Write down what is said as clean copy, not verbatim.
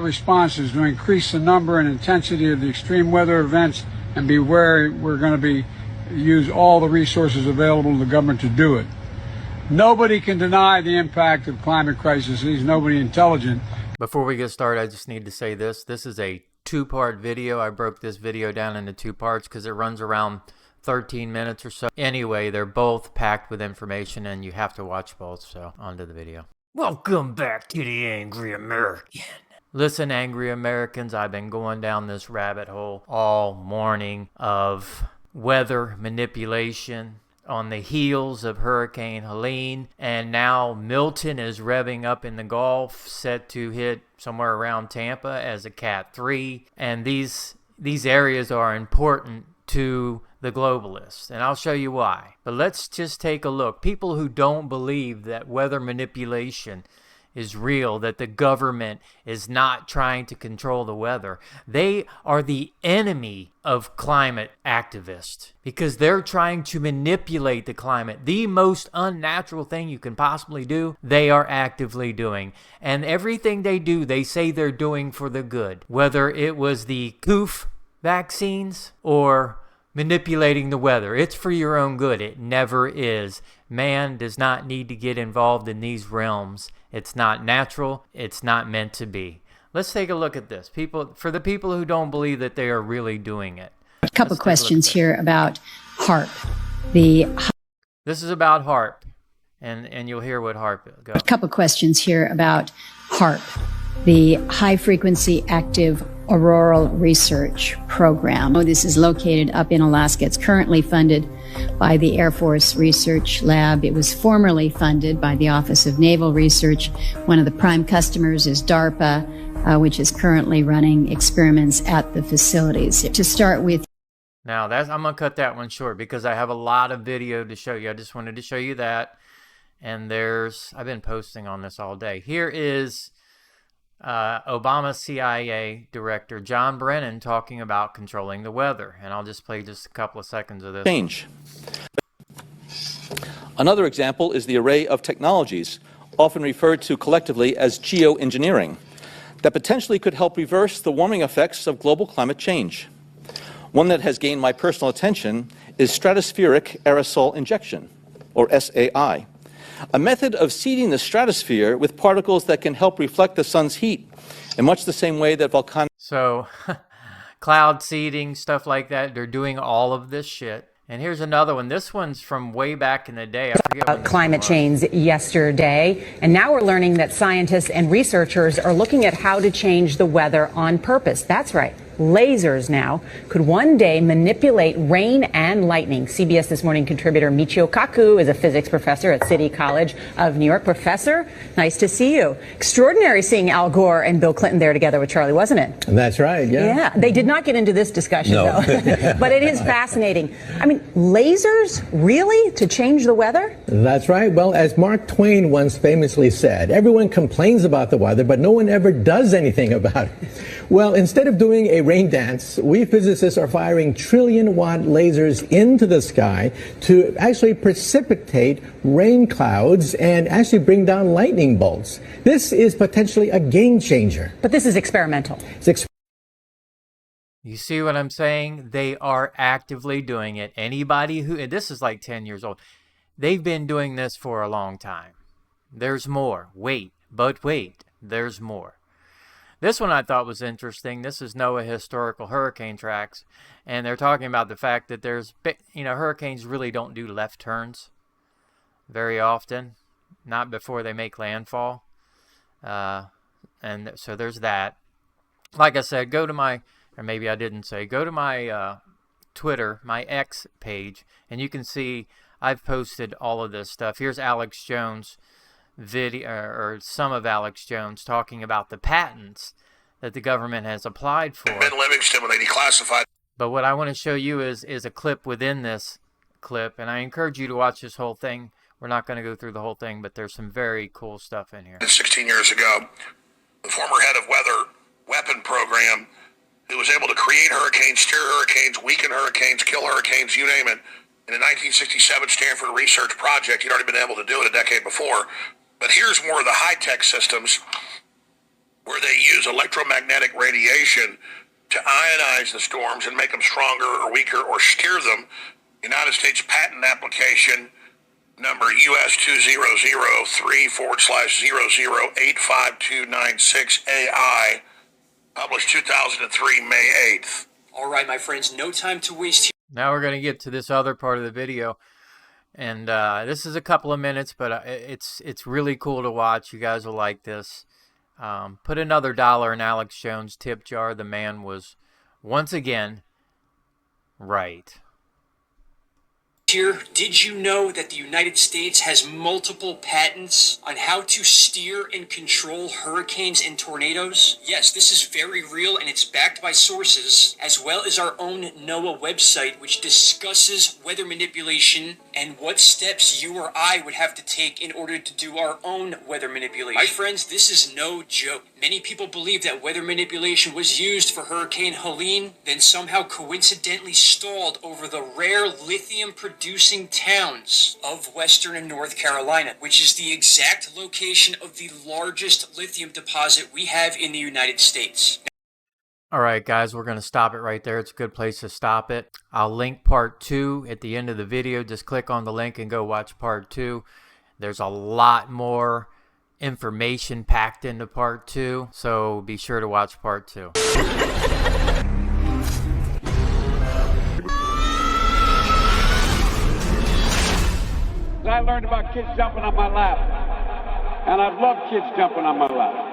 response is to increase the number and intensity of the extreme weather events and be wary we're going to use all the resources available to the government to do it. Nobody can deny the impact of climate crisis. There's nobody intelligent. Before we get started, I just need to say this. This is a two-part video. I broke this video down into two parts because it runs around 13 minutes or so. Anyway, they're both packed with information and you have to watch both, so on to the video. Welcome back to the Angry American. Listen, Angry Americans, I've been going down this rabbit hole all morning of weather manipulation on the heels of Hurricane Helene, and now Milton is revving up in the Gulf, set to hit somewhere around Tampa as a Cat 3, and these areas are important to the globalists, and I'll show you why. But let's just take a look. People who don't believe that weather manipulation is real, that the government is not trying to control the weather, they are the enemy of climate activists because they're trying to manipulate the climate. The most unnatural thing you can possibly do, they are actively doing. And everything they do, they say they're doing for the good. Whether it was the COOF vaccines or manipulating the weather, it's for your own good. It never is. Man does not need to get involved in these realms. It's not natural. It's not meant to be. Let's take a look at this. For the people who don't believe that they are really doing it. A couple questions here about HAARP. This is about HAARP, and you'll hear what HAARP is. Go. A couple questions here about HAARP, the High Frequency Active Auroral Research Program. This is located up in Alaska. It's currently funded by the Air Force Research Lab. It was formerly funded by the Office of Naval Research. One of the prime customers is DARPA, which is currently running experiments at the facilities. To start with, now I'm going to cut that one short because I have a lot of video to show you. I just wanted to show you that. And I've been posting on this all day. Here is Obama CIA Director John Brennan talking about controlling the weather. And I'll just play just a couple of seconds of this. Change. Another example is the array of technologies, often referred to collectively as geoengineering, that potentially could help reverse the warming effects of global climate change. One that has gained my personal attention is stratospheric aerosol injection, or SAI. A method of seeding the stratosphere with particles that can help reflect the sun's heat in much the same way that volcanic... So, cloud seeding, stuff like that, they're doing all of this shit. And here's another one. This one's from way back in the day. I forget when climate change yesterday, and now we're learning that scientists and researchers are looking at how to change the weather on purpose. That's right. Lasers now could one day manipulate rain and lightning. CBS This Morning contributor Michio Kaku is a physics professor at City College of New York. Professor, nice to see you. Extraordinary seeing Al Gore and Bill Clinton there together with Charlie, wasn't it? That's right, yeah. Yeah, they did not get into this discussion, no. though. But it is fascinating. I mean, lasers, really? To change the weather? That's right. Well, as Mark Twain once famously said, everyone complains about the weather, but no one ever does anything about it. Well, instead of doing a rain dance, we physicists are firing trillion-watt lasers into the sky to actually precipitate rain clouds and actually bring down lightning bolts. This is potentially a game changer. But this is experimental. You see what I'm saying? They are actively doing it. Anybody who, and this is like 10 years old, they've been doing this for a long time. There's more. Wait, there's more. This one I thought was interesting. This is NOAA Historical Hurricane Tracks, and they're talking about the fact that hurricanes really don't do left turns very often, not before they make landfall. And so there's that. Like I said, go to my Twitter, my X page, and you can see I've posted all of this stuff. Here's Alex Jones video, or some of Alex Jones talking about the patents that the government has applied for. Ben Livingston when they declassified. But what I want to show you is a clip within this clip, and I encourage you to watch this whole thing. We're not going to go through the whole thing, but there's some very cool stuff in here. 16 years ago, the former head of weather weapon program, who was able to create hurricanes, steer hurricanes, weaken hurricanes, kill hurricanes, you name it. In the 1967 Stanford Research Project, he'd already been able to do it a decade before. But here's more of the high-tech systems where they use electromagnetic radiation to ionize the storms and make them stronger or weaker or steer them. United States patent application number US 2003/00859296AI, published 2003, May 8th. All right, my friends, no time to waste here. Now we're going to get to this other part of the video. And this is a couple of minutes, but it's really cool to watch. You guys will like this. Put another $1 in Alex Jones' tip jar. The man was once again right. Here, did you know that the United States has multiple patents on how to steer and control hurricanes and tornadoes? Yes, this is very real and it's backed by sources, as well as our own NOAA website, which discusses weather manipulation and what steps you or I would have to take in order to do our own weather manipulation. My friends, this is no joke. Many people believe that weather manipulation was used for Hurricane Helene, then somehow coincidentally stalled over the rare lithium-producing towns of Western and North Carolina, which is the exact location of the largest lithium deposit we have in the United States. All right, guys, we're going to stop it right there. It's a good place to stop it. I'll link part 2 at the end of the video. Just click on the link and go watch part 2. There's a lot more information packed into part 2, so be sure to watch part 2. I learned about kids jumping on my lap, and I've loved kids jumping on my lap.